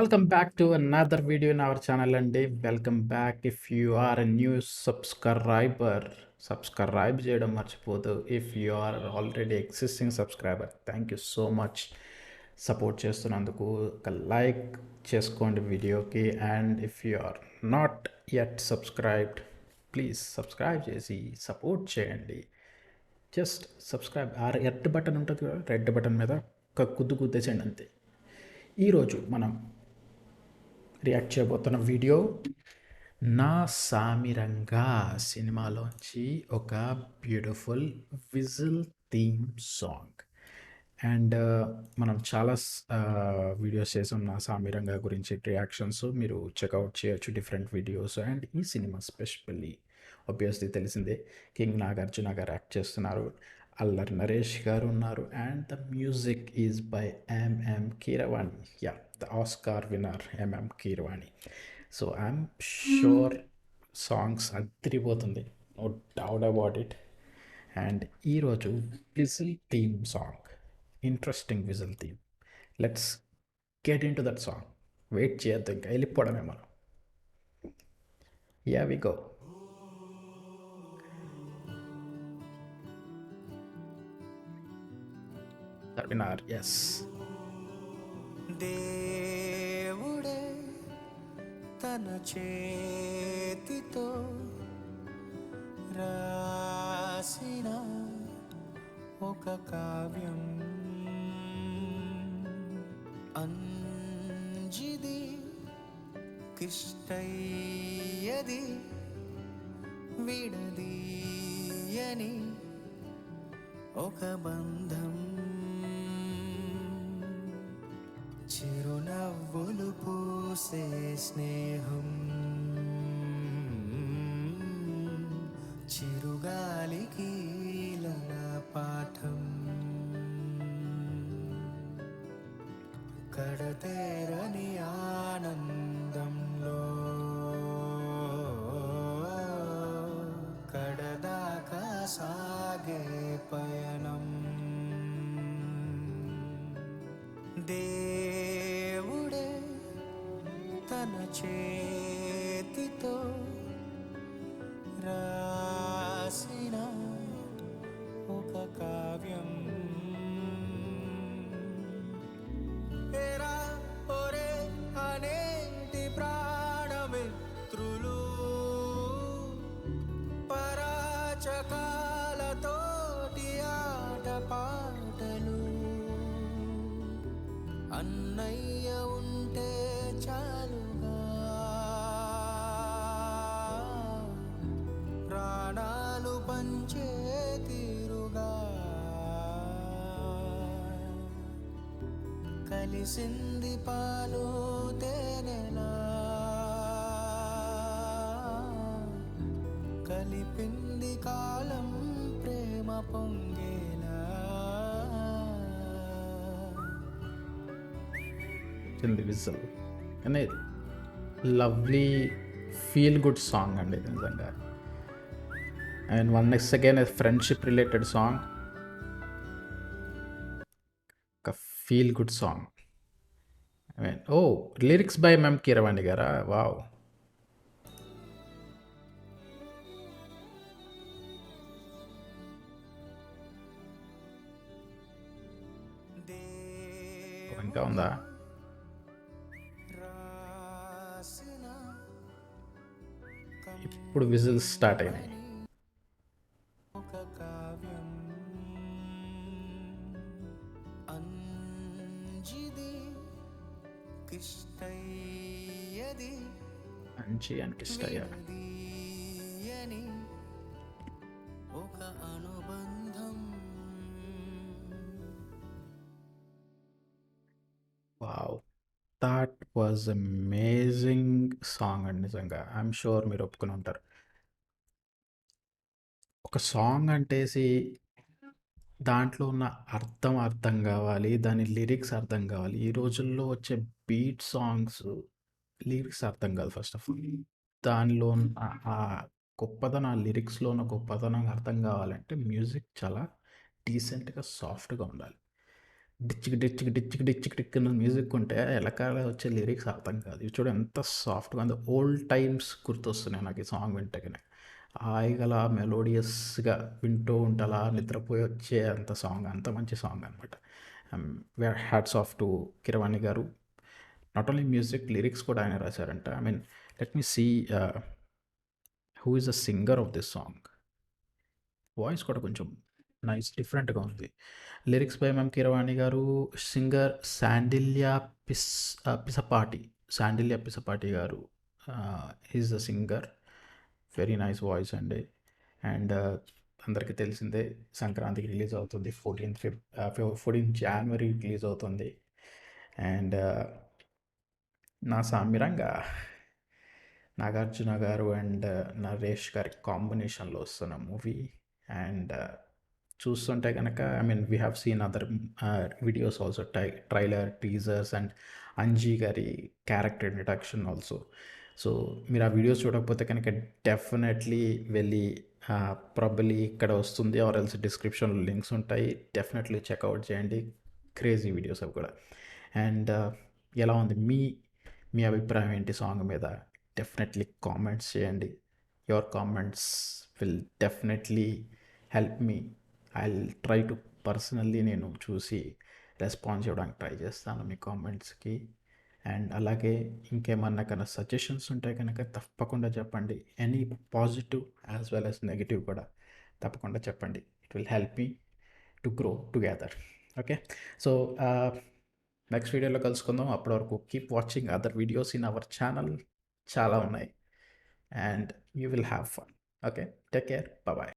Welcome back to another video in our channel అండి. Welcome back. If you are a new subscriber subscribe చేయడం మర్చిపోదు. If you are already existing subscriber thank you so much support చేస్తున్నందుకు. ఒక like చేసుకోండి వీడియోకి. And if you are not yet subscribed please subscribe చేసి support చేయండి. Just subscribe. ఆ red button ఉంటుంది కదా, రెడ్ బటన్ మీద ఒక గుద్దేసేయండి అంతే. ఈరోజు మనం రియాక్ట్ చేయబోతున్న వీడియో నా సామిరంగా సినిమాలోంచి ఒక beautiful whistle theme song. And మనం చాలా వీడియోస్ చేసాం నా సామిరంగా గురించి, రియాక్షన్స్ మీరు చెక్అవుట్ చేయొచ్చు, డిఫరెంట్ వీడియోస్. అండ్ ఈ సినిమా స్పెషల్లీ ఆబ్వియస్లీ తెలిసిందే, కింగ్ నాగార్జున గారు యాక్ట్ చేస్తున్నారు, అల్లరి నరేష్ గారు ఉన్నారు, and the music is by MM Keeravani. Yeah, the Oscar winner MM Keeravani. So I'm sure songs అదిరిపోతుంది, no doubt about it. And ఈరోజు whistle theme song, interesting whistle theme. Let's get into that song. Wait చేయొద్దు, ఇంకా వెళ్ళిపోవడమే మనం. Yeah we go. Winner, yes. దేవుడే తన చేతితో రాసిన ఒక కావ్యం, అంజిది కిష్టయ్యది విడదీయని ఒక బంధం, చిరునవ్వులు పూసే స్నేహం, చిరుగాలికి లల పాఠం, కడతేరని ఆనందంలో కడదాకా సాగే పయనం. దేవుడే తన చేతితో రాసిన ఒక కావ్యం, ఎరా ఒరే అనేటి ప్రాణమిత్రులు పరాచకాలతోటి ఆట పాటలు, అన్నయ్య ఉంటే చాలుగా ప్రాణాలు పంచే తీరుగా, కలిసింది పాలు తేనెలా, కలిపింది కాలం ప్రేమ పొంగేలా. ది విజిల్ అనేది లవ్లీ ఫీల్ గుడ్ సాంగ్ అండి ఇది నిజంగా. And one next again friendship related song, ఒక feel good song. Oh, lyrics by MM Keeravani గారా? వావ్. ఇంకా ఉందా? ఇప్పుడు విజిల్స్ స్టార్ట్ అయినాయి. ఒక కావ్యం, అంజిది కిష్టయ్యది మంచి అనిపిస్తాయా? విడదీయని ఒక అనుబంధం, wow, that was amazing song అండి నిజంగా. ఐఎమ్ షూర్ మీరు ఒప్పుకుని ఉంటారు. ఒక సాంగ్ అంటేసి దాంట్లో ఉన్న అర్థం కావాలి, దాని లిరిక్స్ అర్థం కావాలి. ఈ రోజుల్లో వచ్చే బీట్ సాంగ్స్ లిరిక్స్ అర్థం కాదు ఫస్ట్ ఆఫ్ ఆల్. దానిలో ఉన్న ఆ గొప్పదనం, ఆ లిరిక్స్లో ఉన్న గొప్పదనం అర్థం కావాలంటే మ్యూజిక్ చాలా డీసెంట్గా సాఫ్ట్గా ఉండాలి. డిచ్చిక్ డిచ్చిక్ డిచ్చిక్ డిచ్చిక్ డిక్ అన్న మ్యూజిక్ ఉంటే ఎలకాల వచ్చే లిరిక్స్ అర్థం కాదు. ఇవి చూడు ఎంత సాఫ్ట్‌గా ఉందో. ఓల్డ్ టైమ్స్ గుర్తొస్తున్నాయి నాకు ఈ సాంగ్ వింటేనే. హాయిగా అలా మెలోడియస్‌గా వింటూ ఉంటే అలా నిద్రపోయి వచ్చే అంత సాంగ్. అంత మంచి సాంగ్ అనమాట. హ్యాట్స్ ఆఫ్ టు కీరవాణి గారు. నాట్ ఓన్లీ మ్యూజిక్, లిరిక్స్ కూడా ఆయన రాశారంట. I mean let me see who is the singer of this song. Voice కూడా కొంచెం నైస్ డిఫరెంట్‌గా ఉంది. లిరిక్స్ బై ఎంఎం కీరవాణి గారు. సింగర్ పిసపాటి. శాండిల్య పిసపాటి గారు is the singer. Very nice voice అండి. అండ్ అందరికీ తెలిసిందే సంక్రాంతికి రిలీజ్ అవుతుంది. 14 జనవరి రిలీజ్ అవుతుంది. అండ్ నా సామిరంగా నాగార్జున గారు అండ్ నరేష్ గారి కాంబినేషన్లో వస్తున్న మూవీ. అండ్ చూస్తుంటే కనుక I mean we have seen other videos also, trailer, teasers and Anji గారి క్యారెక్టర్ ఇంట్రడక్షన్ ఆల్సో. సో మీరు ఆ వీడియోస్ చూడకపోతే కనుక డెఫినెట్లీ వెళ్ళి ప్రాబబ్లీ ఇక్కడ వస్తుంది ఆర్ ఎల్స్ డిస్క్రిప్షన్లో లింక్స్ ఉంటాయి. డెఫినెట్లీ చెక్అవుట్ చేయండి. క్రేజీ వీడియోస్ అవి కూడా. అండ్ ఎలా ఉంది మీ అభిప్రాయం ఏంటి సాంగ్ మీద? డెఫినెట్లీ కామెంట్స్ చేయండి. Your comments will definitely help me. I will try to personally నేను చూసి రెస్పాన్స్ ఇవ్వడానికి ట్రై చేస్తాను మీ కామెంట్స్కి. అండ్ అలాగే ఇంకేమన్నా కన్నా సజెషన్స్ ఉంటే కనుక తప్పకుండా చెప్పండి. Any positive as well as negative కూడా తప్పకుండా చెప్పండి. It will help me to grow together. Okay, so next వీడియోలో కలుసుకుందాం. అప్పటి వరకు keep watching other videos in our channel. చాలా ఉన్నాయి. And you will have fun. Okay, take care. Bye.